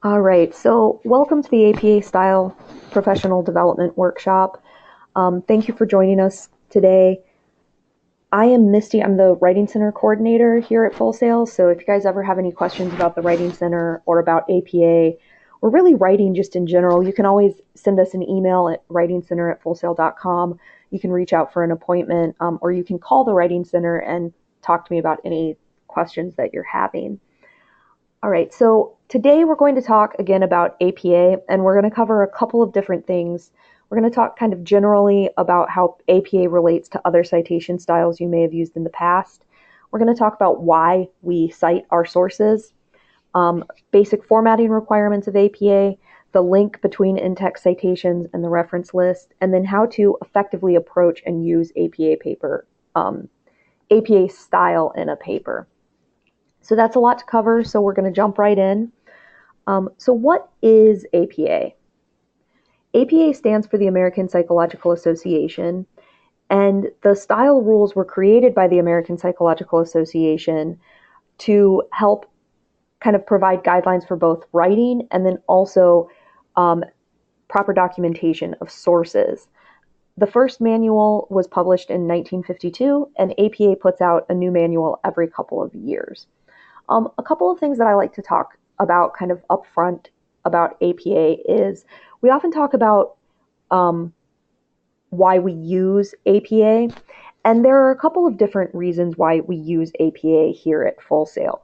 All right, so welcome to the APA Style Professional Development Workshop. Thank you for joining us today. I am Misty. I'm the Writing Center coordinator here at Full Sail. So if you guys ever have any questions about the Writing Center or about APA, or really writing just in general, you can always send us an email at writingcenter@fullsail.com. You can reach out for an appointment, or you can call the Writing Center and talk to me about any questions that you're having. All right, so today we're going to talk again about APA, and we're going to cover a couple of different things. We're going to talk kind of generally about how APA relates to other citation styles you may have used in the past. We're going to talk about why we cite our sources, basic formatting requirements of APA, the link between in-text citations and the reference list, and then how to effectively approach and use APA style in a paper. So that's a lot to cover, so we're going to jump right in. So what is APA? APA stands for the American Psychological Association, and the style rules were created by the American Psychological Association to help kind of provide guidelines for both writing and then also proper documentation of sources. The first manual was published in 1952, and APA puts out a new manual every couple of years. A couple of things that I like to talk about kind of upfront about APA is we often talk about why we use APA, and there are a couple of different reasons why we use APA here at Full Sail.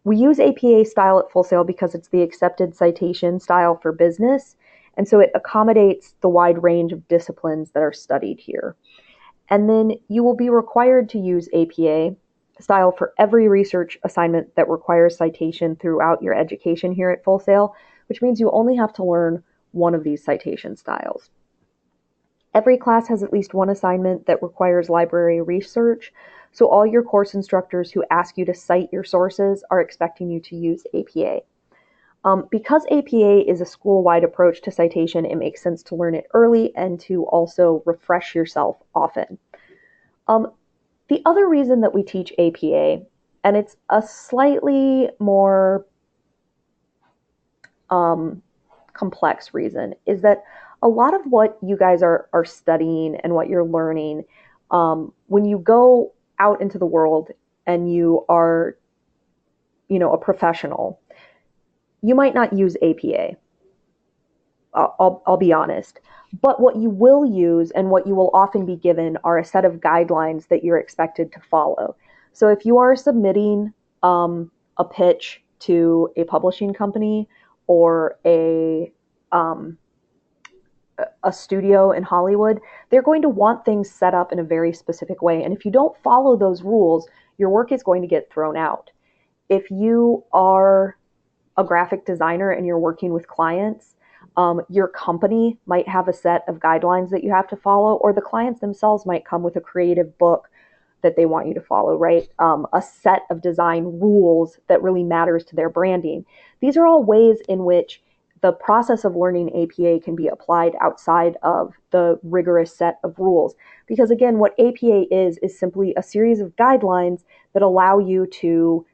We use APA style at Full Sail because it's the accepted citation style for business, and so it accommodates the wide range of disciplines that are studied here. And then you will be required to use APA style for every research assignment that requires citation throughout your education here at Full Sail, which means you only have to learn one of these citation styles. Every class has at least one assignment that requires library research, so all your course instructors who ask you to cite your sources are expecting you to use APA. Because APA is a school-wide approach to citation, it makes sense to learn it early and to also refresh yourself often. The other reason that we teach APA, and it's a slightly more complex reason, is that a lot of what you guys are studying and what you're learning, when you go out into the world and you are, a professional, you might not use APA. I'll be honest. But what you will use and what you will often be given are a set of guidelines that you're expected to follow. So if you are submitting a pitch to a publishing company or a studio in Hollywood, they're going to want things set up in a very specific way. And if you don't follow those rules, your work is going to get thrown out. If you are a graphic designer and you're working with clients, your company might have a set of guidelines that you have to follow, or the clients themselves might come with a creative book that they want you to follow, right? A set of design rules that really matters to their branding. These are all ways in which the process of learning APA can be applied outside of the rigorous set of rules. Because again, what APA is simply a series of guidelines that allow you to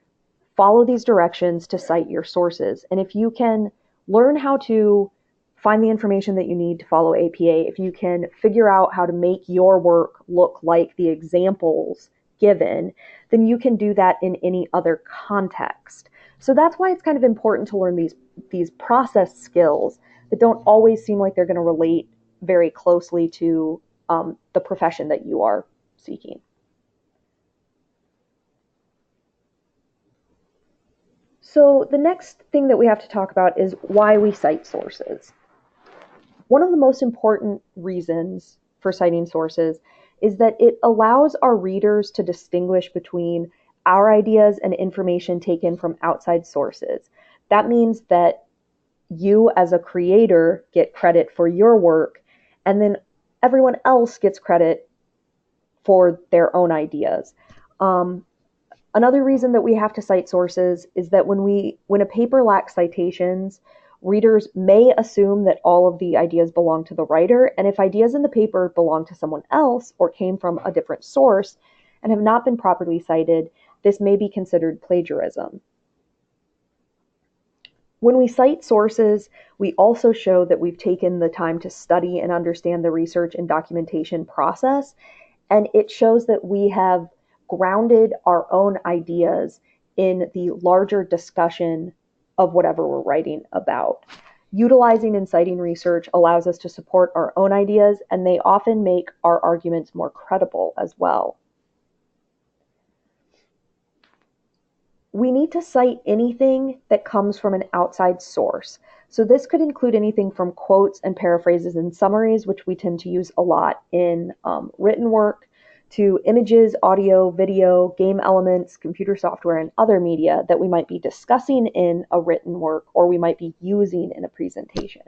follow these directions to cite your sources. And if you can learn how to find the information that you need to follow APA, if you can figure out how to make your work look like the examples given, then you can do that in any other context. So that's why it's kind of important to learn these process skills that don't always seem like they're going to relate very closely to the profession that you are seeking. So the next thing that we have to talk about is why we cite sources. One of the most important reasons for citing sources is that it allows our readers to distinguish between our ideas and information taken from outside sources. That means that you as a creator get credit for your work, and then everyone else gets credit for their own ideas. Another reason that we have to cite sources is that when a paper lacks citations, readers may assume that all of the ideas belong to the writer, and if ideas in the paper belong to someone else or came from a different source and have not been properly cited, this may be considered plagiarism. When we cite sources, we also show that we've taken the time to study and understand the research and documentation process, and it shows that we have grounded our own ideas in the larger discussion of whatever we're writing about. Utilizing and citing research allows us to support our own ideas, and they often make our arguments more credible as well. We need to cite anything that comes from an outside source. So this could include anything from quotes and paraphrases and summaries, which we tend to use a lot in written work, to images, audio, video, game elements, computer software, and other media that we might be discussing in a written work or we might be using in a presentation.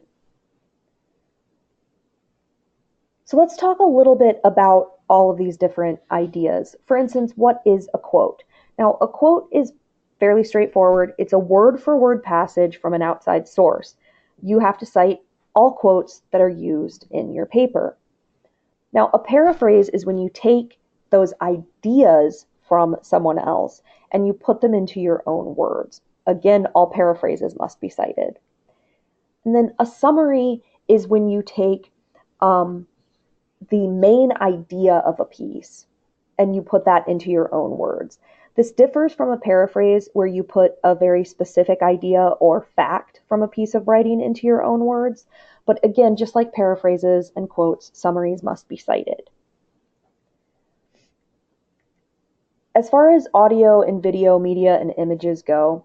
So let's talk a little bit about all of these different ideas. For instance, what is a quote? Now, a quote is fairly straightforward. It's a word-for-word passage from an outside source. You have to cite all quotes that are used in your paper. Now, a paraphrase is when you take those ideas from someone else and you put them into your own words. Again, all paraphrases must be cited. And then a summary is when you take the main idea of a piece and you put that into your own words. This differs from a paraphrase where you put a very specific idea or fact from a piece of writing into your own words. But again, just like paraphrases and quotes, summaries must be cited. As far as audio and video media and images go,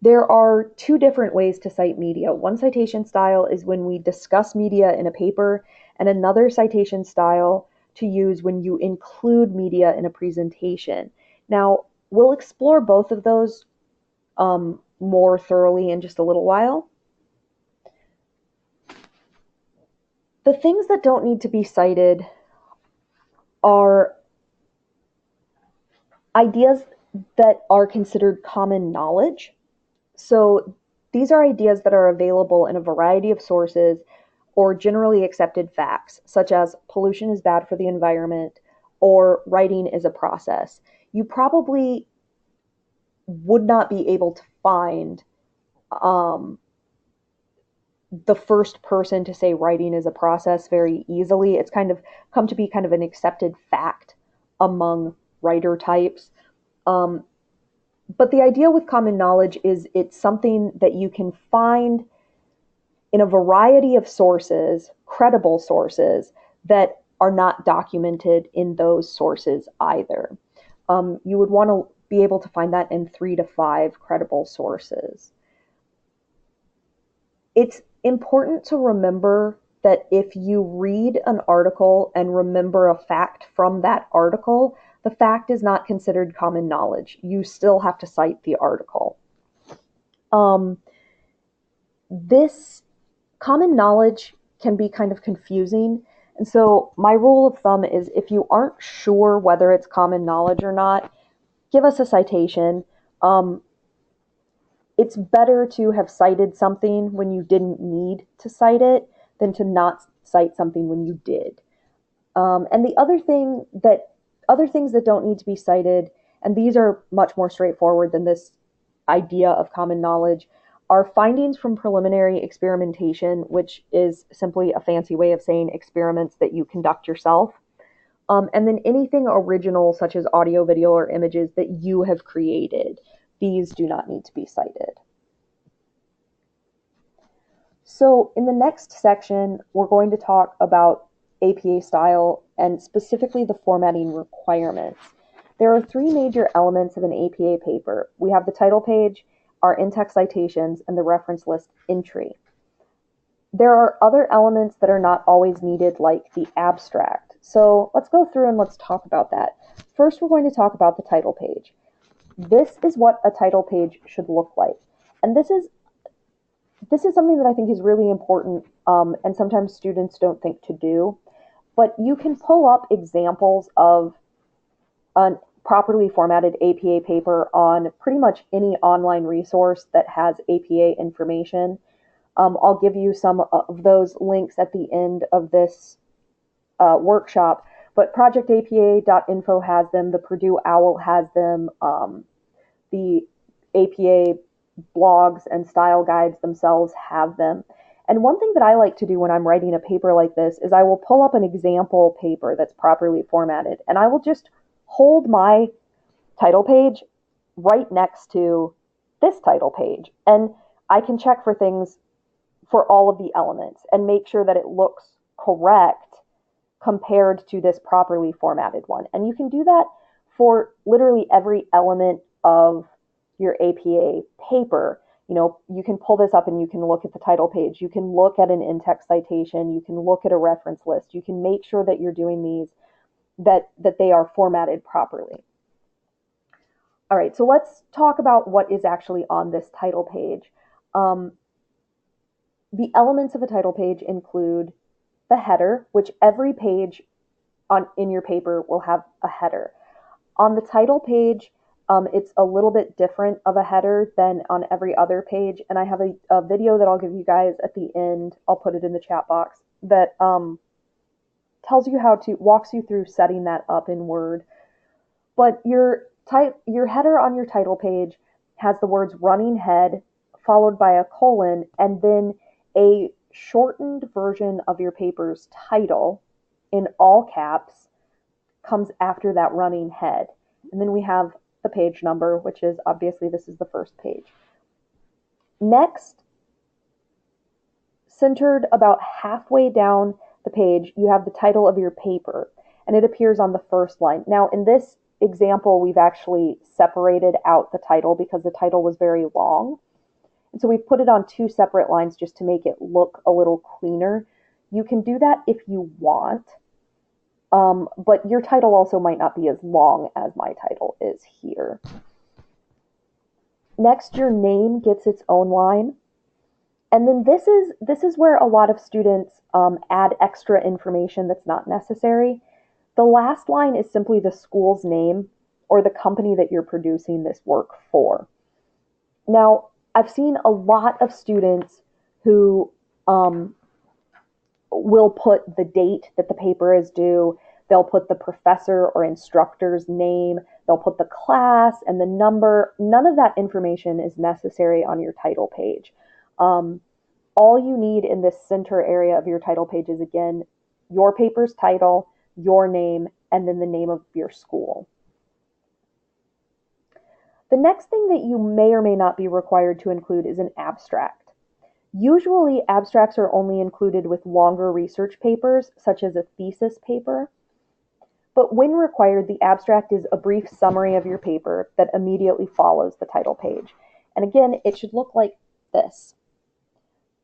there are two different ways to cite media. One citation style is when we discuss media in a paper, and another citation style to use when you include media in a presentation. Now, we'll explore both of those more thoroughly in just a little while. The things that don't need to be cited are ideas that are considered common knowledge. So these are ideas that are available in a variety of sources or generally accepted facts, such as pollution is bad for the environment or writing is a process. You probably would not be able to find the first person to say writing is a process very easily. It's kind of come to be kind of an accepted fact among writer types. But the idea with common knowledge is it's something that you can find in a variety of sources, credible sources, that are not documented in those sources either. You would want to be able to find that in 3 to 5 credible sources. It's important to remember that if you read an article and remember a fact from that article, the fact is not considered common knowledge. You still have to cite the article. This common knowledge can be kind of confusing. And so my rule of thumb is if you aren't sure whether it's common knowledge or not, give us a citation. It's better to have cited something when you didn't need to cite it than to not cite something when you did. And the other things that don't need to be cited, and these are much more straightforward than this idea of common knowledge, are findings from preliminary experimentation, which is simply a fancy way of saying experiments that you conduct yourself. And then anything original, such as audio, video, or images that you have created. These do not need to be cited. So in the next section, we're going to talk about APA style and specifically the formatting requirements. There are 3 major elements of an APA paper. We have the title page, our in-text citations, and the reference list entry. There are other elements that are not always needed, like the abstract. So let's go through and let's talk about that. First, we're going to talk about the title page. This is what a title page should look like. And this is something that I think is really important, and sometimes students don't think to do. But you can pull up examples of a properly formatted APA paper on pretty much any online resource that has APA information. I'll give you some of those links at the end of this workshop, but projectapa.info has them, the Purdue OWL has them, the APA blogs and style guides themselves have them. And one thing that I like to do when I'm writing a paper like this is I will pull up an example paper that's properly formatted, and I will just hold my title page right next to this title page. And I can check for things for all of the elements and make sure that it looks correct compared to this properly formatted one. And you can do that for literally every element of your APA paper. You know, you can pull this up and you can look at the title page. You can look at an in-text citation. You can look at a reference list. You can make sure that you're doing these, that they are formatted properly. All right, so let's talk about what is actually on this title page. The elements of a title page include the header, which every page in your paper will have a header. On the title page, it's a little bit different of a header than on every other page, and I have a video that I'll give you guys at the end. I'll put it in the chat box that tells you walks you through setting that up in Word. But your header on your title page has the words running head followed by a colon, and then a shortened version of your paper's title in all caps comes after that running head. And then we have the page number, which is obviously this is the first page. Next, centered about halfway down the page, you have the title of your paper, and it appears on the first line. Now, in this example, we've actually separated out the title because the title was very long. And so we've put it on two separate lines just to make it look a little cleaner. You can do that if you want, but your title also might not be as long as my title is here. Next, your name gets its own line. And then this is where a lot of students add extra information that's not necessary. The last line is simply the school's name or the company that you're producing this work for. Now, I've seen a lot of students who will put the date that the paper is due. They'll put the professor or instructor's name. They'll put the class and the number. None of that information is necessary on your title page. All you need in this center area of your title page is, again, your paper's title, your name, and then the name of your school. The next thing that you may or may not be required to include is an abstract. Usually, abstracts are only included with longer research papers, such as a thesis paper. But when required, the abstract is a brief summary of your paper that immediately follows the title page. And again, it should look like this.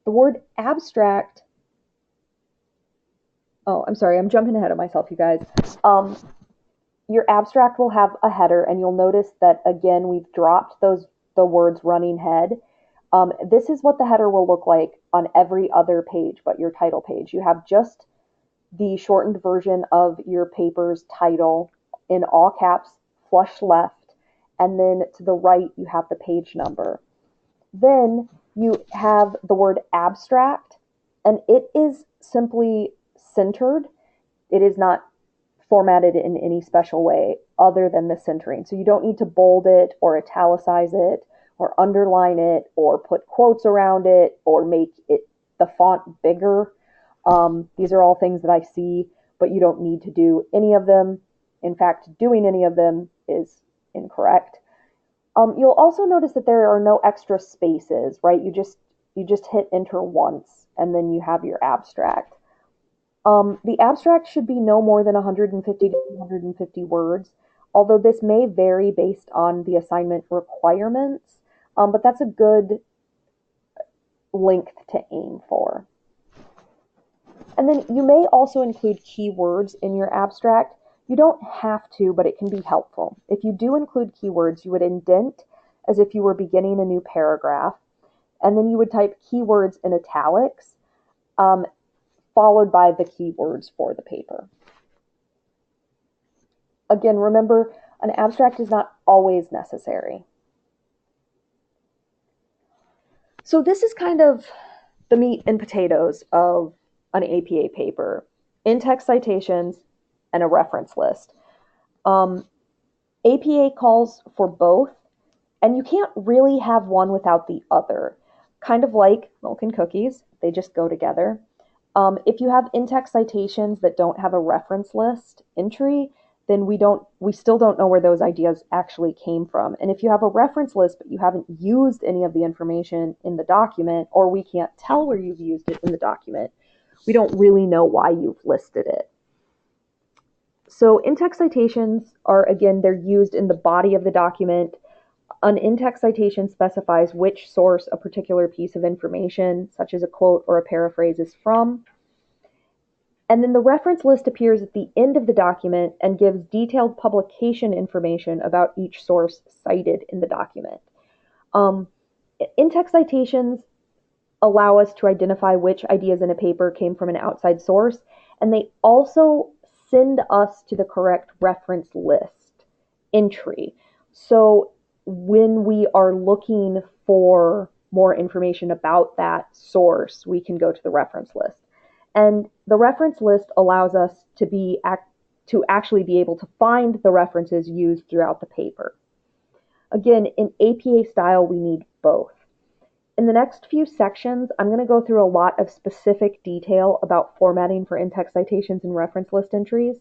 The word abstract, oh, I'm sorry, I'm jumping ahead of myself, you guys. Your abstract will have a header, and you'll notice that, again, we've dropped the words running head. This is what the header will look like on every other page but your title page. You have just the shortened version of your paper's title in all caps, flush left, and then to the right you have the page number. Then you have the word abstract, and it is simply centered. It is not formatted in any special way other than the centering. So you don't need to bold it or italicize it or underline it or put quotes around it or make it the font bigger. These are all things that I see, but you don't need to do any of them. In fact, doing any of them is incorrect. You'll also notice that there are no extra spaces, right? You just hit enter once and then you have your abstract. The abstract should be no more than 150 to 250 words, although this may vary based on the assignment requirements, but that's a good length to aim for. And then you may also include keywords in your abstract. You don't have to, but it can be helpful. If you do include keywords, you would indent as if you were beginning a new paragraph, and then you would type keywords in italics, followed by the keywords for the paper. Again, remember, an abstract is not always necessary. So this is kind of the meat and potatoes of an APA paper: in-text citations and a reference list. APA calls for both, And you can't really have one without the other. Kind of like milk and cookies, they just go together. If you have in-text citations that don't have a reference list entry, then we still don't know where those ideas actually came from. And if you have a reference list but you haven't used any of the information in the document, or we can't tell where you've used it in the document, we don't really know why you've listed it. So in-text citations are, again, they're used in the body of the document. An in-text citation specifies which source a particular piece of information, such as a quote or a paraphrase, is from. And then the reference list appears at the end of the document and gives detailed publication information about each source cited in the document. In-text citations allow us to identify which ideas in a paper came from an outside source, and they also send us to the correct reference list entry. So when we are looking for more information about that source, we can go to the reference list. And the reference list allows us to actually be able to find the references used throughout the paper. Again, in APA style, we need both. In the next few sections, I'm going to go through a lot of specific detail about formatting for in-text citations and reference list entries.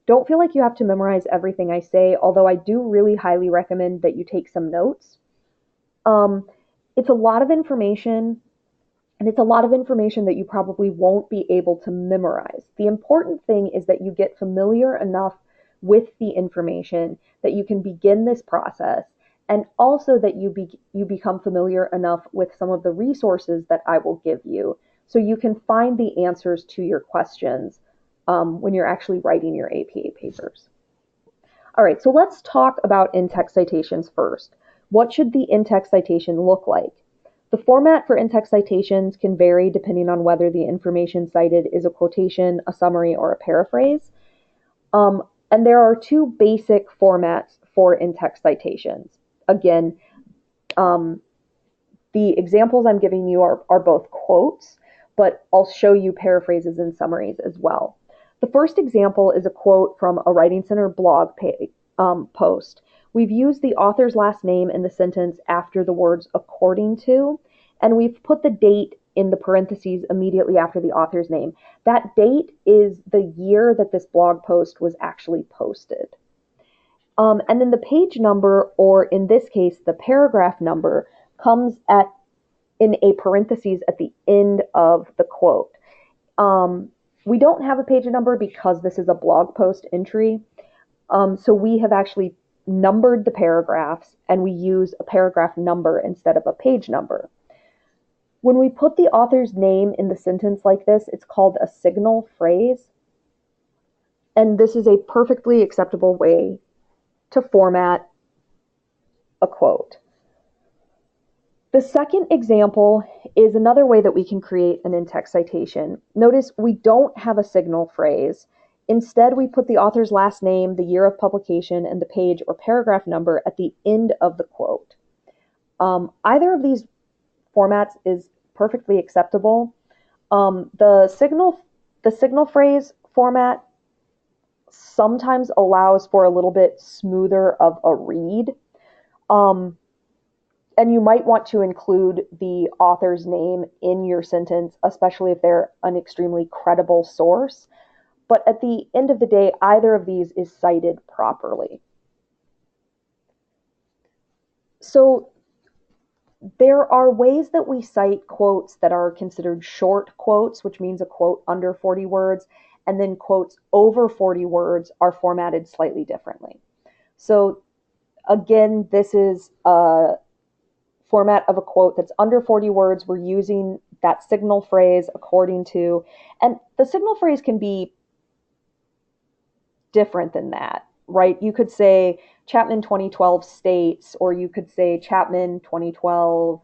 Don't feel like you have to memorize everything I say, although I do really highly recommend that you take some notes. It's a lot of information, and it's a lot of information that you probably won't be able to memorize. The important thing is that you get familiar enough with the information that you can begin this process, and also that you become familiar enough with some of the resources that I will give you, so you can find the answers to your questions when you're actually writing your APA papers. All right, so let's talk about in-text citations first. What should the in-text citation look like? The format for in-text citations can vary depending on whether the information cited is a quotation, a summary, or a paraphrase. And there are two basic formats for in-text citations. Again, the examples I'm giving you are both quotes, but I'll show you paraphrases and summaries as well. The first example is a quote from a Writing Center blog post. We've used the author's last name in the sentence after the words according to, and we've put the date in the parentheses immediately after the author's name. That date is the year that this blog post was actually posted. And then the page number, or in this case, the paragraph number, comes in a parentheses at the end of the quote. We don't have a page number because this is a blog post entry. So we have actually numbered the paragraphs, and we use a paragraph number instead of a page number. When we put the author's name in the sentence like this, it's called a signal phrase. And this is a perfectly acceptable way to format a quote. The second example is another way that we can create an in-text citation. Notice we don't have a signal phrase. Instead, we put the author's last name, the year of publication, and the page or paragraph number at the end of the quote. Either of these formats is perfectly acceptable. The signal phrase format sometimes allows for a little bit smoother of a read. And you might want to include the author's name in your sentence, especially if they're an extremely credible source. But at the end of the day, either of these is cited properly. So there are ways that we cite quotes that are considered short quotes, which means a quote under 40 words, and then quotes over 40 words are formatted slightly differently. So again, this is a format of a quote that's under 40 words. We're using that signal phrase according to, and the signal phrase can be different than that, right? You could say Chapman 2012 states, or you could say Chapman 2012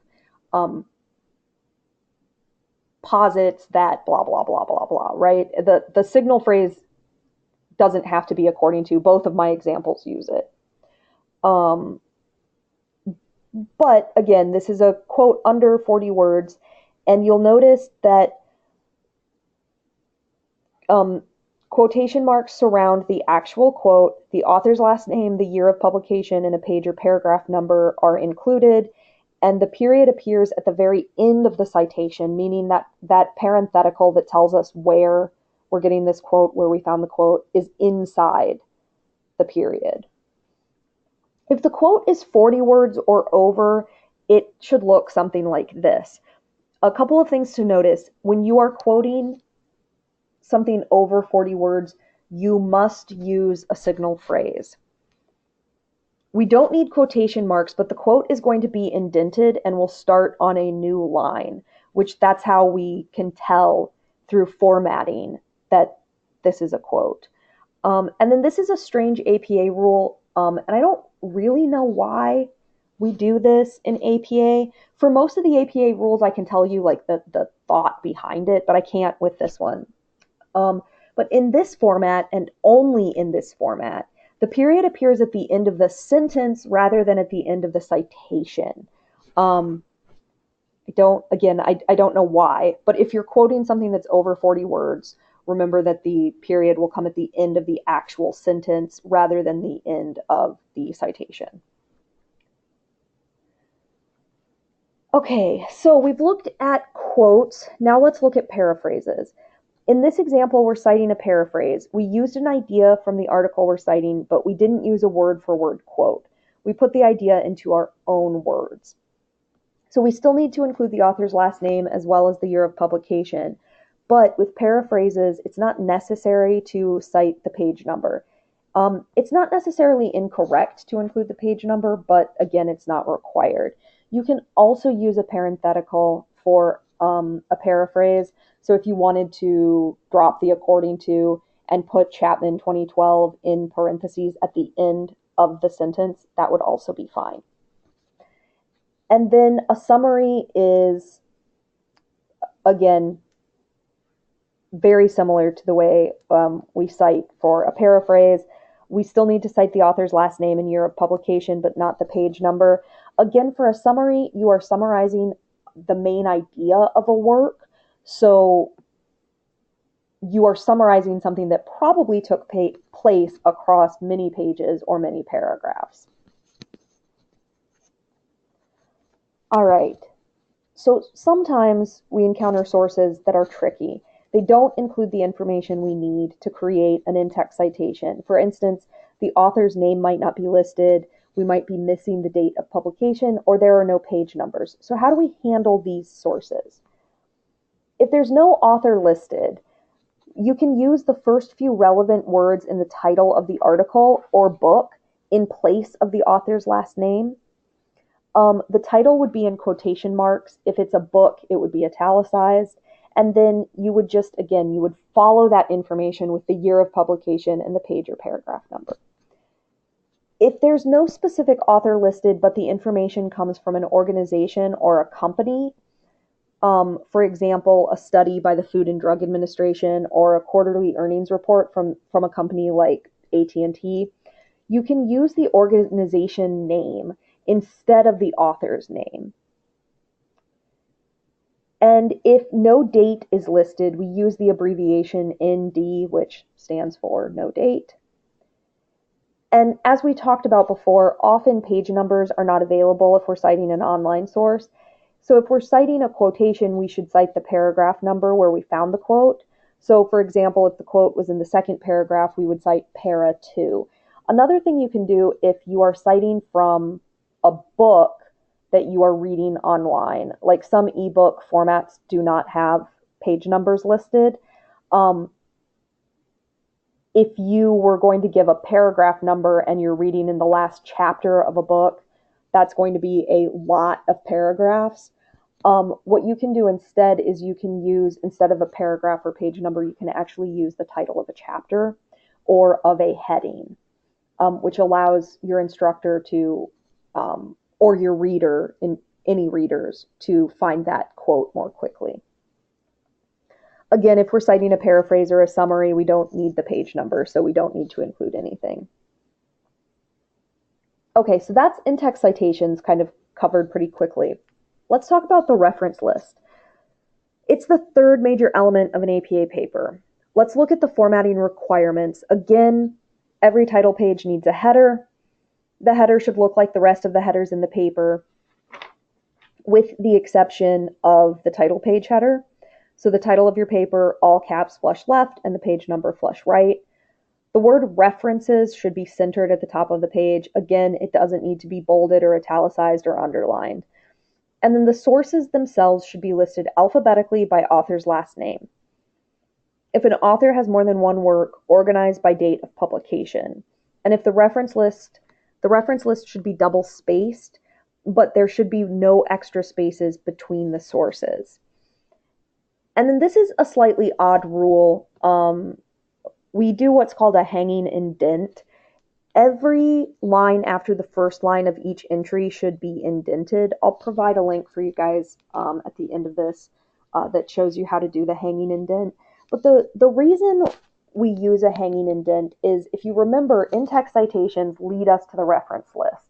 posits that blah, blah, blah, blah, blah, right? The signal phrase doesn't have to be according to. Both of my examples use it. But again, this is a quote under 40 words, and you'll notice that Quotation marks surround the actual quote, the author's last name, the year of publication, and a page or paragraph number are included, and the period appears at the very end of the citation, meaning that that parenthetical that tells us where we're getting this quote, where we found the quote, is inside the period. If the quote is 40 words or over, it should look something like this. A couple of things to notice. When you are quoting something over 40 words, you must use a signal phrase. We don't need quotation marks, but the quote is going to be indented and will start on a new line, which that's how we can tell through formatting that this is a quote. And then this is a strange APA rule, and I don't really know why we do this in APA. For most of the APA rules, I can tell you like the thought behind it, but I can't with this one. But in this format, and only in this format, the period appears at the end of the sentence rather than at the end of the citation. I don't know why, but if you're quoting something that's over 40 words, remember that the period will come at the end of the actual sentence rather than the end of the citation. Okay, so we've looked at quotes. Now let's look at paraphrases. In this example, we're citing a paraphrase. We used an idea from the article we're citing, but we didn't use a word-for-word quote. We put the idea into our own words. So we still need to include the author's last name as well as the year of publication. But with paraphrases, it's not necessary to cite the page number. It's not necessarily incorrect to include the page number, but again, it's not required. You can also use a parenthetical for a paraphrase. So if you wanted to drop the according to and put Chapman 2012 in parentheses at the end of the sentence, that would also be fine. And then a summary is, again, very similar to the way we cite for a paraphrase. We still need to cite the author's last name and year of publication, but not the page number. Again, for a summary, you are summarizing the main idea of a work. So you are summarizing something that probably took place across many pages or many paragraphs. All right. So sometimes we encounter sources that are tricky. They don't include the information we need to create an in-text citation. For instance, the author's name might not be listed, we might be missing the date of publication, or there are no page numbers. So how do we handle these sources? If there's no author listed, you can use the first few relevant words in the title of the article or book in place of the author's last name. The title would be in quotation marks. If it's a book, it would be italicized. And then you would just, again, you would follow that information with the year of publication and the page or paragraph number. If there's no specific author listed, but the information comes from an organization or a company, for example, a study by the Food and Drug Administration or a quarterly earnings report from a company like AT&T, you can use the organization name instead of the author's name. And if no date is listed, we use the abbreviation ND, which stands for no date. And as we talked about before, often page numbers are not available if we're citing an online source. So if we're citing a quotation, we should cite the paragraph number where we found the quote. So for example, if the quote was in the second paragraph, we would cite para 2. Another thing you can do if you are citing from a book that you are reading online, like some ebook formats do not have page numbers listed. If you were going to give a paragraph number and you're reading in the last chapter of a book, that's going to be a lot of paragraphs. What you can do instead is you can use, instead of a paragraph or page number, you can actually use the title of a chapter or of a heading, which allows your instructor to, or your reader, in any readers, to find that quote more quickly. Again, if we're citing a paraphrase or a summary, we don't need the page number, so we don't need to include anything. Okay, so that's in-text citations kind of covered pretty quickly. Let's talk about the reference list. It's the third major element of an APA paper. Let's look at the formatting requirements. Again, every title page needs a header. The header should look like the rest of the headers in the paper, with the exception of the title page header. So the title of your paper, all caps, flush left, and the page number, flush right. The word references should be centered at the top of the page. Again, it doesn't need to be bolded or italicized or underlined. And then the sources themselves should be listed alphabetically by author's last name. If an author has more than one work, organized by date of publication. And if the reference list should be double spaced, but there should be no extra spaces between the sources. And then this is a slightly odd rule. We do what's called a hanging indent. Every line after the first line of each entry should be indented. I'll provide a link for you guys at the end of this that shows you how to do the hanging indent. But the reason we use a hanging indent is, if you remember, in-text citations lead us to the reference list.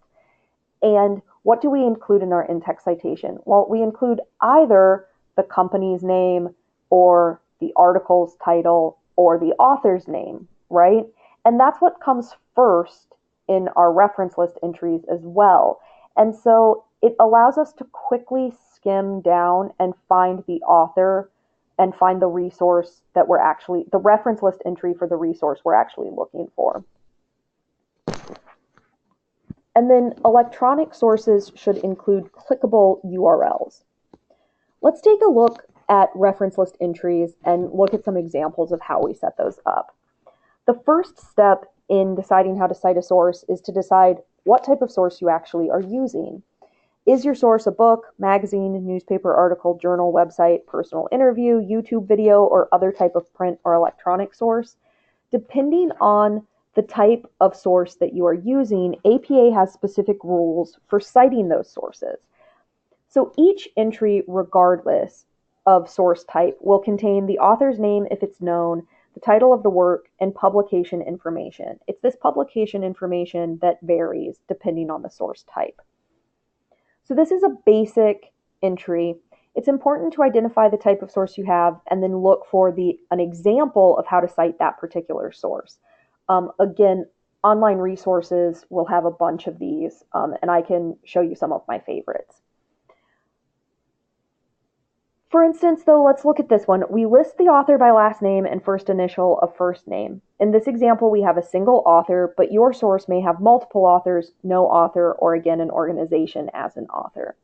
And what do we include in our in-text citation? Well, we include either the company's name or the article's title or the author's name, right? And that's what comes first in our reference list entries as well. And so it allows us to quickly skim down and find the author and find the resource that the reference list entry for the resource we're actually looking for. And then electronic sources should include clickable URLs. Let's take a look at reference list entries and look at some examples of how we set those up. The first step in deciding how to cite a source is to decide what type of source you actually are using. Is your source a book, magazine, newspaper article, journal, website, personal interview, YouTube video, or other type of print or electronic source? Depending on the type of source that you are using, APA has specific rules for citing those sources. So each entry, regardless of source type, will contain the author's name if it's known, the title of the work, and publication information. It's this publication information that varies depending on the source type. So this is a basic entry. It's important to identify the type of source you have and then look for an example of how to cite that particular source. Again, online resources will have a bunch of these, and I can show you some of my favorites. For instance, though, let's look at this one. We list the author by last name and first initial of first name. In this example, we have a single author, but your source may have multiple authors, no author, or again, an organization as an author.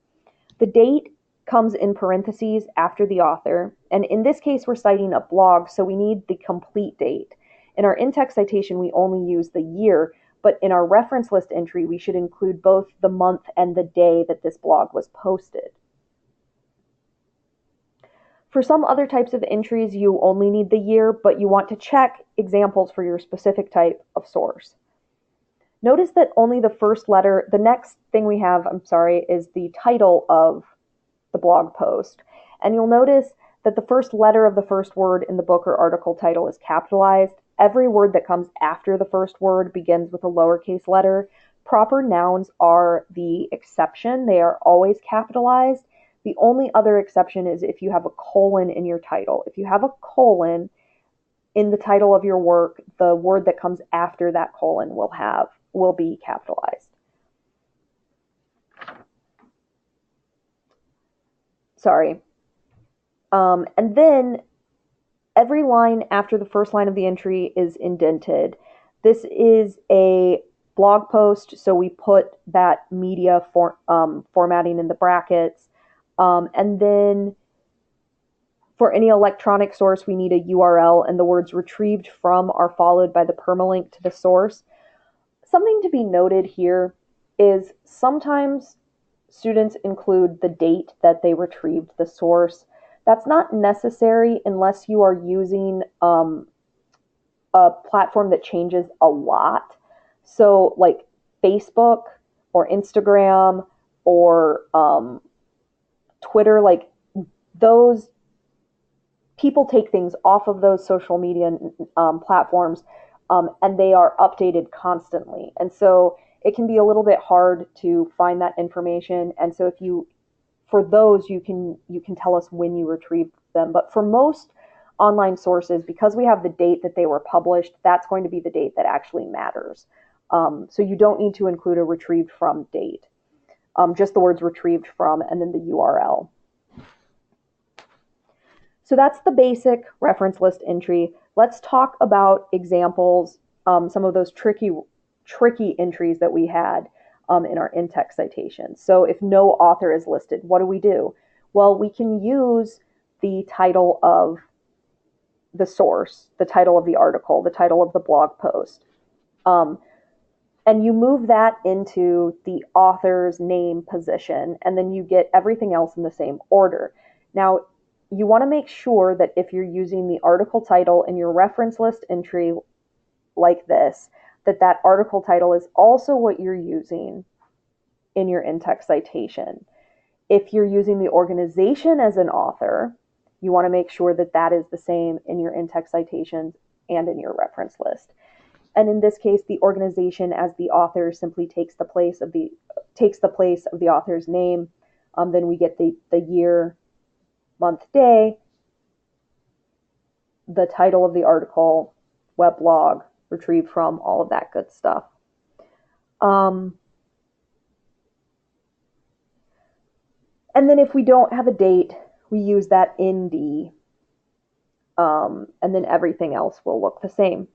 The date comes in parentheses after the author, and in this case, we're citing a blog, so we need the complete date. In our in-text citation, we only use the year, but in our reference list entry, we should include both the month and the day that this blog was posted. For some other types of entries, you only need the year, but you want to check examples for your specific type of source. Notice that only the first letter, the next thing we have, is the title of the blog post. And you'll notice that the first letter of the first word in the book or article title is capitalized. Every word that comes after the first word begins with a lowercase letter. Proper nouns are the exception. They are always capitalized. The only other exception is if you have a colon in your title. If you have a colon in the title of your work, the word that comes after that colon will be capitalized. Sorry. And then every line after the first line of the entry is indented. This is a blog post, so we put that media formatting in the brackets. And then for any electronic source, we need a URL, and the words retrieved from are followed by the permalink to the source. Something to be noted here is sometimes students include the date that they retrieved the source. That's not necessary unless you are using a platform that changes a lot. So like Facebook or Instagram or Twitter, like those people take things off of those social media platforms, and they are updated constantly. And so it can be a little bit hard to find that information. And so for those, you can tell us when you retrieved them. But for most online sources, because we have the date that they were published, that's going to be the date that actually matters. So you don't need to include a retrieved from date. Just the words retrieved from and then the URL. So that's the basic reference list entry. Let's talk about examples, some of those tricky entries that we had in our in-text citations. So if no author is listed, what do? Well, we can use the title of the source, the title of the article, the title of the blog post. And you move that into the author's name position, and then you get everything else in the same order. Now, you want to make sure that if you're using the article title in your reference list entry like this, that article title is also what you're using in your in-text citation. If you're using the organization as an author, you want to make sure that that is the same in your in-text citations and in your reference list. And in this case, the organization as the author simply takes the place of the author's name. Then we get the year, month, day, the title of the article, weblog, retrieved from, all of that good stuff. And then if we don't have a date, we use that ND, and then everything else will look the same.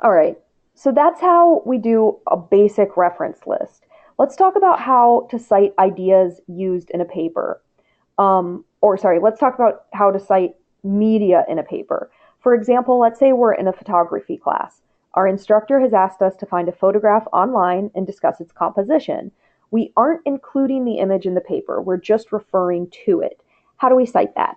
All right, so that's how we do a basic reference list. Let's talk about how to cite ideas used in a paper. Let's talk about how to cite media in a paper. For example, let's say we're in a photography class. Our instructor has asked us to find a photograph online and discuss its composition. We aren't including the image in the paper, we're just referring to it. How do we cite that?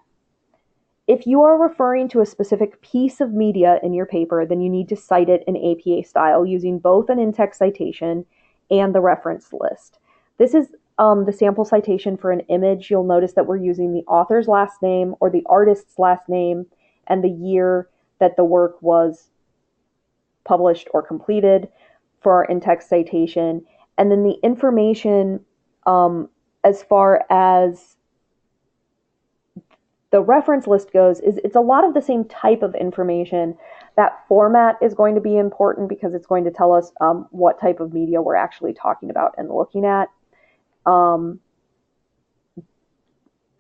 If you are referring to a specific piece of media in your paper, then you need to cite it in APA style using both an in-text citation and the reference list. This is the sample citation for an image. You'll notice that we're using the author's last name or the artist's last name and the year that the work was published or completed for our in-text citation. And then the information as far as the reference list goes, it's a lot of the same type of information. That format is going to be important because it's going to tell us what type of media we're actually talking about and looking at. But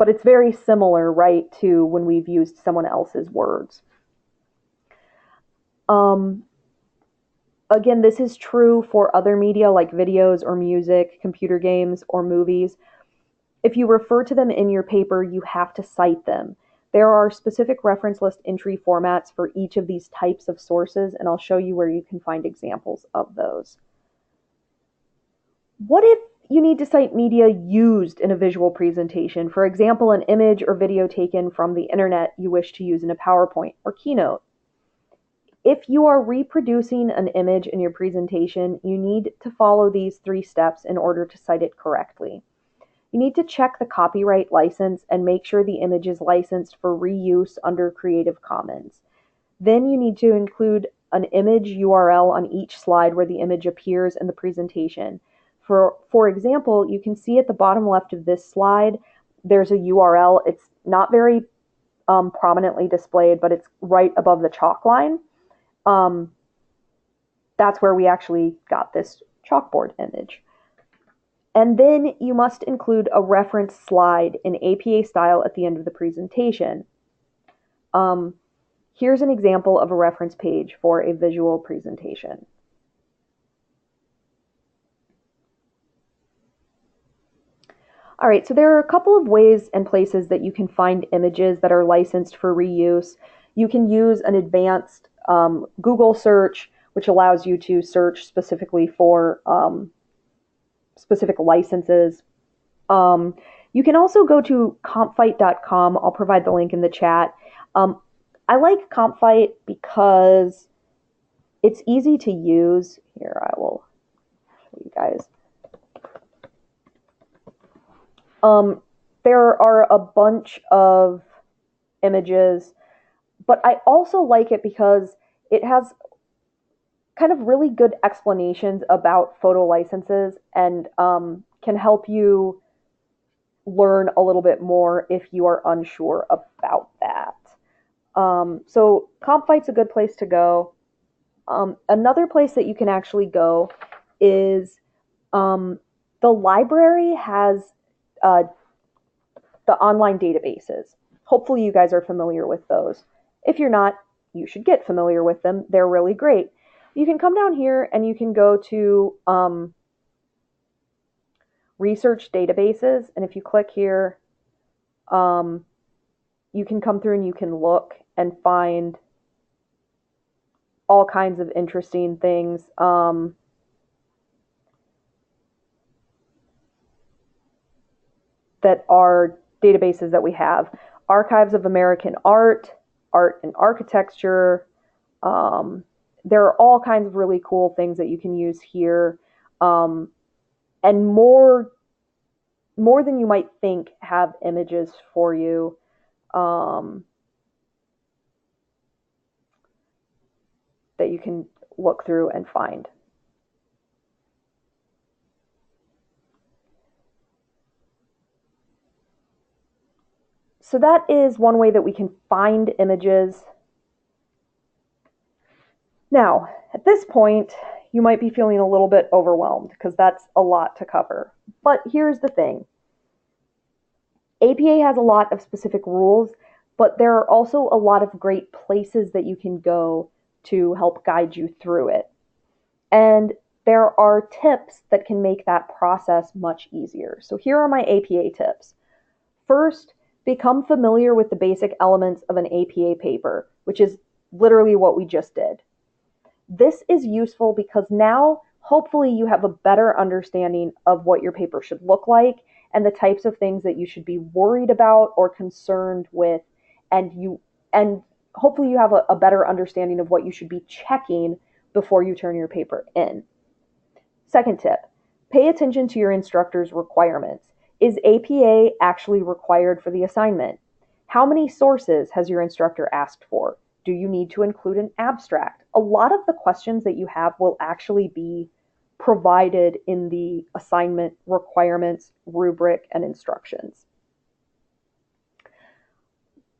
it's very similar, right, to when we've used someone else's words. Again, this is true for other media like videos or music, computer games, or movies. If you refer to them in your paper, you have to cite them. There are specific reference list entry formats for each of these types of sources, and I'll show you where you can find examples of those. What if you need to cite media used in a visual presentation? For example, an image or video taken from the internet you wish to use in a PowerPoint or Keynote. If you are reproducing an image in your presentation, you need to follow these 3 steps in order to cite it correctly. You need to check the copyright license and make sure the image is licensed for reuse under Creative Commons. Then you need to include an image URL on each slide where the image appears in the presentation. For example, you can see at the bottom left of this slide, there's a URL. It's not very prominently displayed, but it's right above the chalk line. That's where we actually got this chalkboard image. And then you must include a reference slide in APA style at the end of the presentation. Here's an example of a reference page for a visual presentation. All right, so there are a couple of ways and places that you can find images that are licensed for reuse. You can use an advanced Google search, which allows you to search specifically for specific licenses. You can also go to compfight.com. I'll provide the link in the chat. I like Compfight because it's easy to use. Here, I will show you guys. There are a bunch of images, but I also like it because it has kind of really good explanations about photo licenses and can help you learn a little bit more if you are unsure about that. So CompFight's a good place to go. Another place that you can actually go is the library has uh, the online databases. Hopefully, you guys are familiar with those. If you're not, you should get familiar with them. They're really great. You can come down here and you can go to research databases. And if you click here, um, you can come through and you can look and find all kinds of interesting things. That are databases that we have. Archives of American Art, Art and Architecture. There are all kinds of really cool things that you can use here. And more than you might think have images for you. That you can look through and find. So that is one way that we can find images. Now, at this point, you might be feeling a little bit overwhelmed because that's a lot to cover. But here's the thing. APA has a lot of specific rules, but there are also a lot of great places that you can go to help guide you through it. And there are tips that can make that process much easier. So here are my APA tips. First, become familiar with the basic elements of an APA paper, which is literally what we just did. This is useful because now hopefully you have a better understanding of what your paper should look like and the types of things that you should be worried about or concerned with, and hopefully you have a better understanding of what you should be checking before you turn your paper in. Second tip, pay attention to your instructor's requirements. Is APA actually required for the assignment? How many sources has your instructor asked for? Do you need to include an abstract? A lot of the questions that you have will actually be provided in the assignment requirements, rubric, and instructions.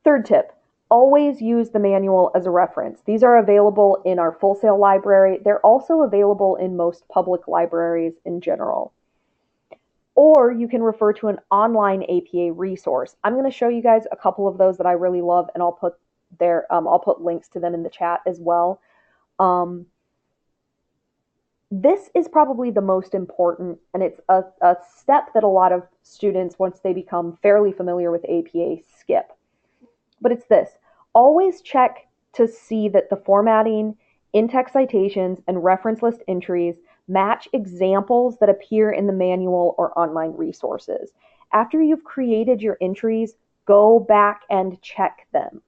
Third tip, always use the manual as a reference. These are available in our Full Sail library. They're also available in most public libraries in general. Or you can refer to an online APA resource. I'm going to show you guys a couple of those that I really love, and I'll put links to them in the chat as well. This is probably the most important, and it's a step that a lot of students, once they become fairly familiar with APA, skip. But it's this. Always check to see that the formatting, in-text citations, and reference list entries match examples that appear in the manual or online resources. After you've created your entries, go back and check them.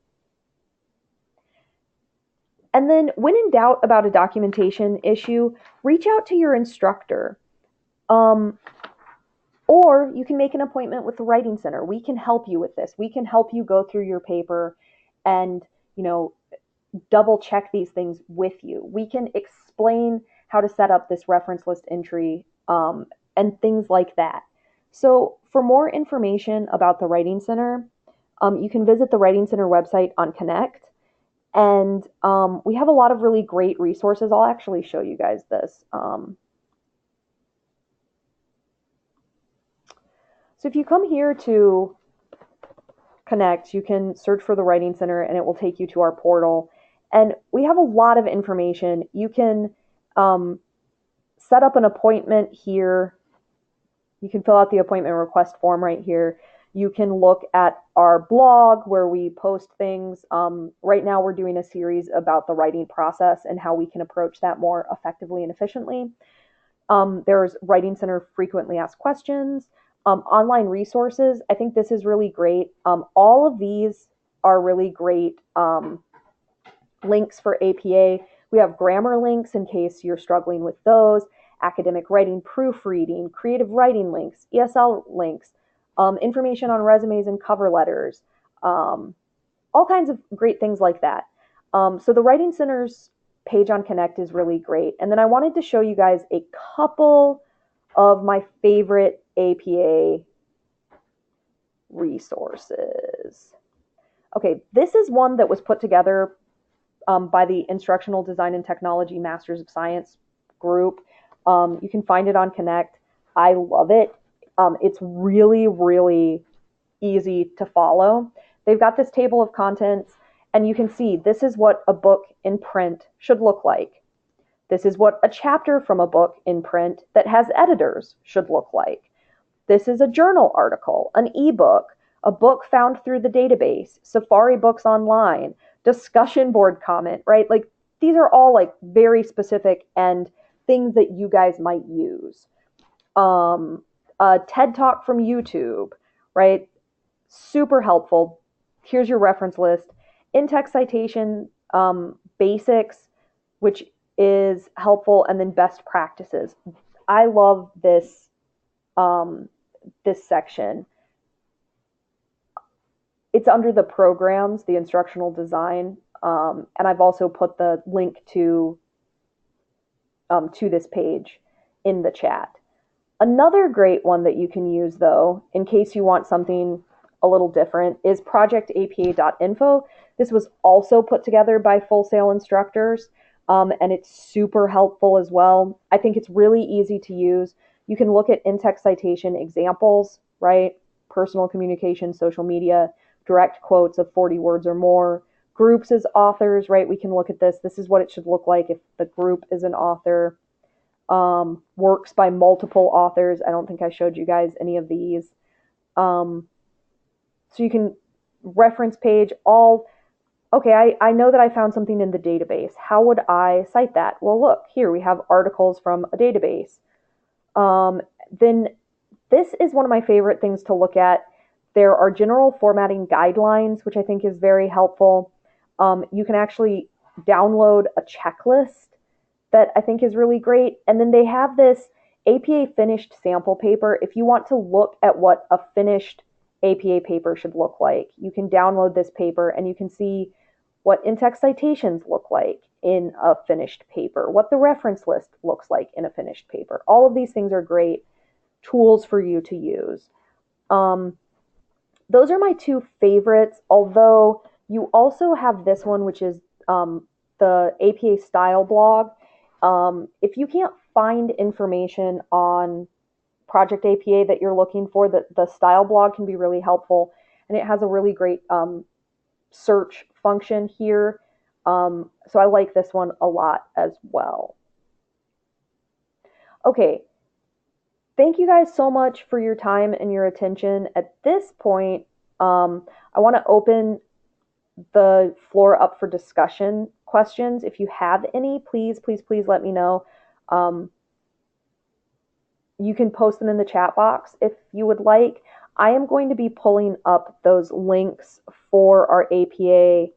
And then when in doubt about a documentation issue, reach out to your instructor. Or you can make an appointment with the Writing Center. We can help you with this. We can help you go through your paper and, double check these things with you. We can explain how to set up this reference list entry and things like that. So for more information about the Writing Center, you can visit the Writing Center website on Connect. And we have a lot of really great resources. I'll actually show you guys this. So if you come here to Connect, you can search for the Writing Center and it will take you to our portal. And we have a lot of information. You can set up an appointment here. You can fill out the appointment request form right here. You can look at our blog where we post things. Right now we're doing a series about the writing process and how we can approach that more effectively and efficiently. There's Writing Center frequently asked questions, online resources. I think this is really great. All of these are really great links for APA. We have grammar links in case you're struggling with those, academic writing, proofreading, creative writing links, ESL links, information on resumes and cover letters, all kinds of great things like that. So the Writing Center's page on Connect is really great. And then I wanted to show you guys a couple of my favorite APA resources. Okay, this is one that was put together by the Instructional Design and Technology Masters of Science group. You can find it on Connect. I love it. It's really, really easy to follow. They've got this table of contents, and you can see this is what a book in print should look like. This is what a chapter from a book in print that has editors should look like. This is a journal article, an ebook, a book found through the database, Safari Books Online, discussion board comment, right? Like these are all like very specific and things that you guys might use. A TED Talk from YouTube, right? Super helpful. Here's your reference list. In-text citation, basics, which is helpful, and then best practices. I love this section. It's under the programs, the instructional design, and I've also put the link to this page in the chat. Another great one that you can use, though, in case you want something a little different, is projectapa.info. This was also put together by Full Sail instructors, and it's super helpful as well. I think it's really easy to use. You can look at in-text citation examples, right? Personal communication, social media, direct quotes of 40 words or more. Groups as authors, right? We can look at this. This is what it should look like if the group is an author. Works by multiple authors. I don't think I showed you guys any of these. So you can reference page all. Okay, I know that I found something in the database. How would I cite that? Well, look, here we have articles from a database. Then this is one of my favorite things to look at. There are general formatting guidelines, which I think is very helpful. You can actually download a checklist that I think is really great. And then they have this APA finished sample paper. If you want to look at what a finished APA paper should look like, you can download this paper and you can see what in-text citations look like in a finished paper, what the reference list looks like in a finished paper. All of these things are great tools for you to use. Those are my two favorites, although you also have this one, which is the APA style blog. If you can't find information on Project APA that you're looking for, the style blog can be really helpful, and it has a really great search function here. So I like this one a lot as well. Okay, thank you guys so much for your time and your attention. At this point, I want to open the floor up for discussion questions. If you have any, please let me know. You can post them in the chat box if you would like. I am going to be pulling up those links for our APA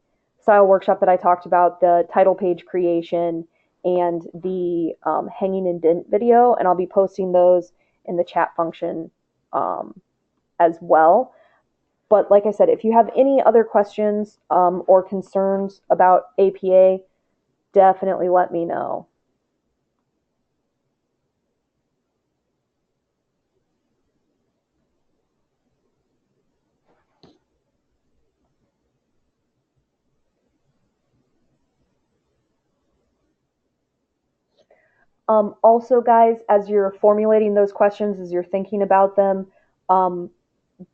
style workshop that I talked about, the title page creation and the hanging indent video, and I'll be posting those in the chat function as well. But like I said, if you have any other questions or concerns about APA, definitely let me know. Also, guys, as you're formulating those questions, as you're thinking about them,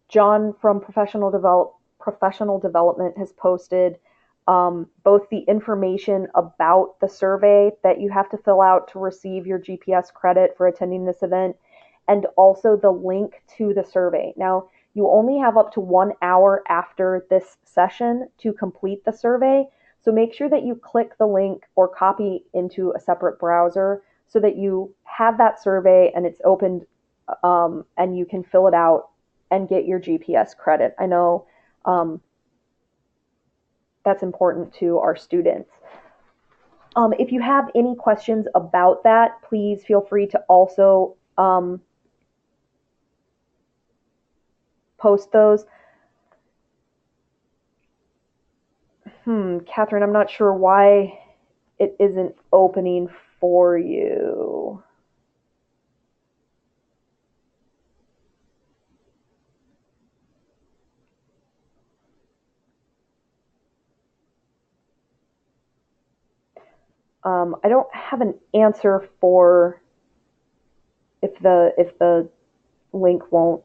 John from Professional Development has posted both the information about the survey that you have to fill out to receive your GPS credit for attending this event, and also the link to the survey. Now, you only have up to 1 hour after this session to complete the survey, so make sure that you click the link or copy into a separate browser so that you have that survey and it's opened and you can fill it out and get your GPS credit. I know that's important to our students. If you have any questions about that, please feel free to also post those. Catherine, I'm not sure why it isn't opening for you. I don't have an answer for if the link won't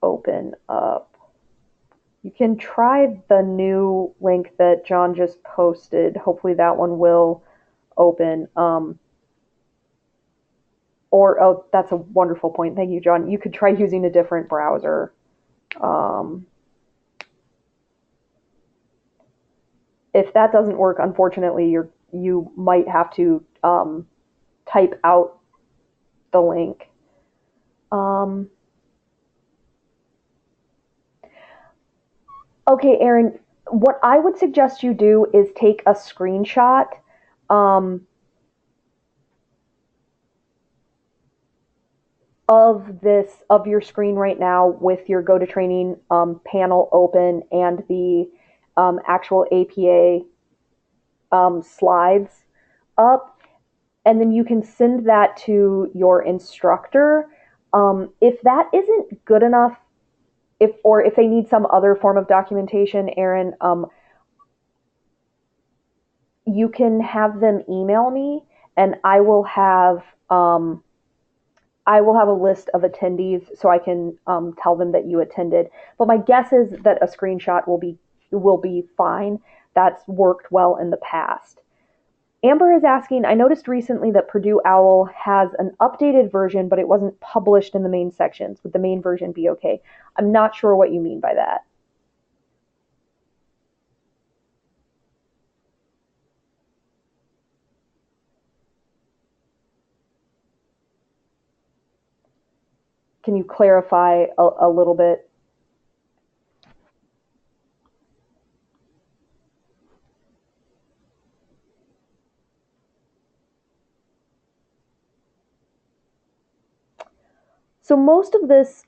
open up. You can try the new link that John just posted. Hopefully that one will open. Or oh, that's a wonderful point. Thank you, John. You could try using a different browser. Um, if that doesn't work, unfortunately, you might have to type out the link. Um, okay, Aaron, what I would suggest you do is take a screenshot um, of your screen right now with your GoToTraining panel open and the actual APA slides up, and then you can send that to your instructor. If that isn't good enough, if they need some other form of documentation, Aaron, you can have them email me, and um, I will have a list of attendees so I can tell them that you attended. But my guess is that a screenshot will be fine. That's worked well in the past. Amber is asking, I noticed recently that Purdue OWL has an updated version, but it wasn't published in the main sections. Would the main version be okay? I'm not sure what you mean by that. Can you clarify a little bit? So most of this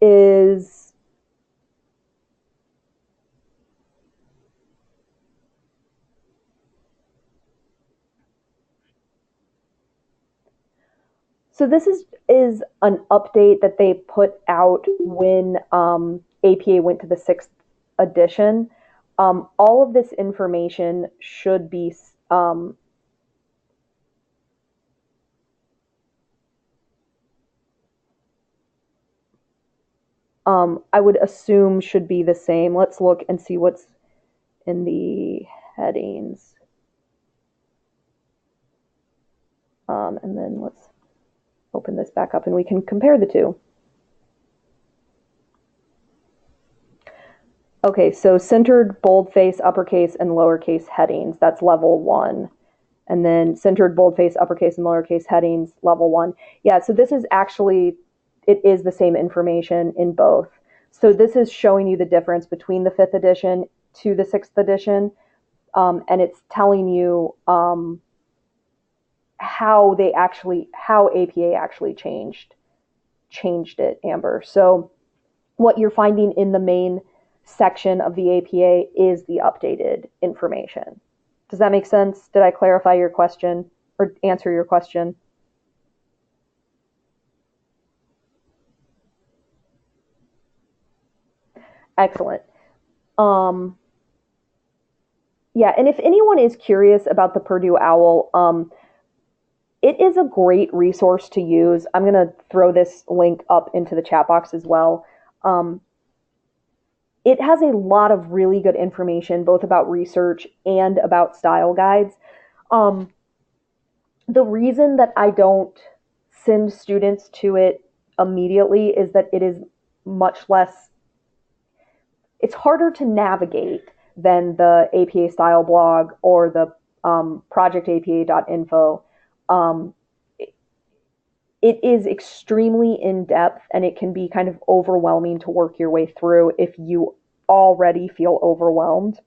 is So this is an update that they put out when APA went to the sixth edition. All of this information should be, I would assume, should be the same. Let's look and see what's in the headings, and then let's open this back up and we can compare the two. Okay, so centered boldface, uppercase, and lowercase headings. That's level one. And then centered boldface, uppercase, and lowercase headings, level one. Yeah, so this is actually, it is the same information in both. So this is showing you the difference between the fifth edition to the sixth edition, and it's telling you how APA actually changed it, Amber. So what you're finding in the main section of the APA is the updated information. Does that make sense? Did I clarify your question or answer your question? Excellent. Um, yeah, and if anyone is curious about the Purdue OWL, it is a great resource to use. I'm going to throw this link up into the chat box as well. Um, it has a lot of really good information, both about research and about style guides. Um, the reason that I don't send students to it immediately is that it is much less, it's harder to navigate than the APA style blog or the projectapa.info. Um, it is extremely in depth and it can be kind of overwhelming to work your way through if you already feel overwhelmed.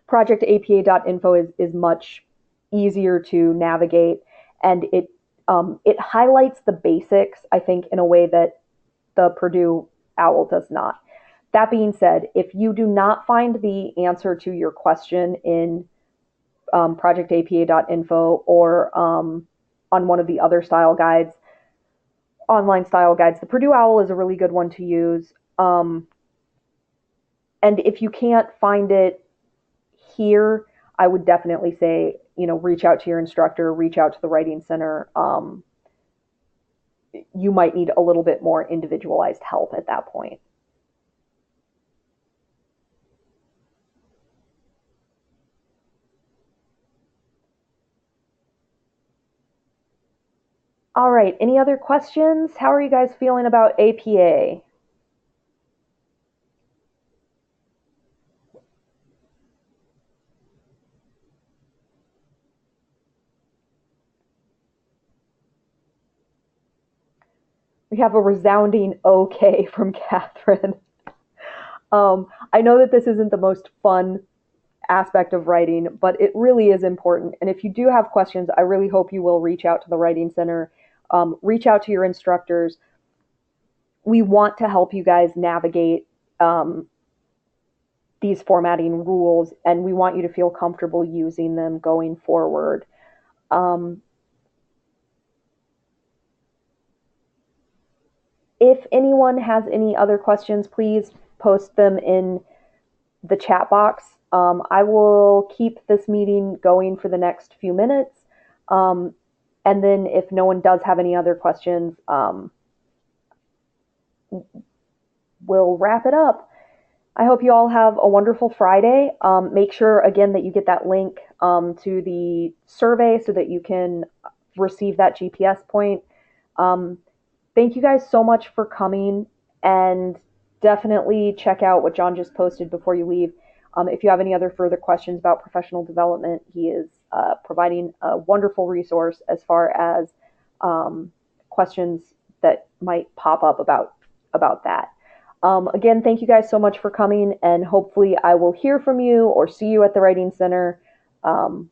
Projectapa.info is much easier to navigate, and it highlights the basics, I think, in a way that the Purdue OWL does not. That being said, if you do not find the answer to your question in projectapa.info or on one of the other style guides, online style guides, the Purdue OWL is a really good one to use. And if you can't find it here, I would definitely say, reach out to your instructor, reach out to the writing center. You might need a little bit more individualized help at that point. All right. Any other questions? How are you guys feeling about APA? We have a resounding okay from Catherine. I know that this isn't the most fun aspect of writing, but it really is important. And if you do have questions, I really hope you will reach out to the Writing Center, reach out to your instructors. We want to help you guys navigate these formatting rules, and we want you to feel comfortable using them going forward. Um, if anyone has any other questions, please post them in the chat box. I will keep this meeting going for the next few minutes. Um, and then if no one does have any other questions, we'll wrap it up. I hope you all have a wonderful Friday. Make sure, again, that you get that link to the survey so that you can receive that GPS point. Um, thank you guys so much for coming, and definitely check out what John just posted before you leave. If you have any other further questions about professional development, he is providing a wonderful resource as far as questions that might pop up about that. Again, thank you guys so much for coming, and hopefully I will hear from you or see you at the Writing Center. Um,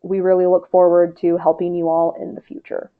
we really look forward to helping you all in the future.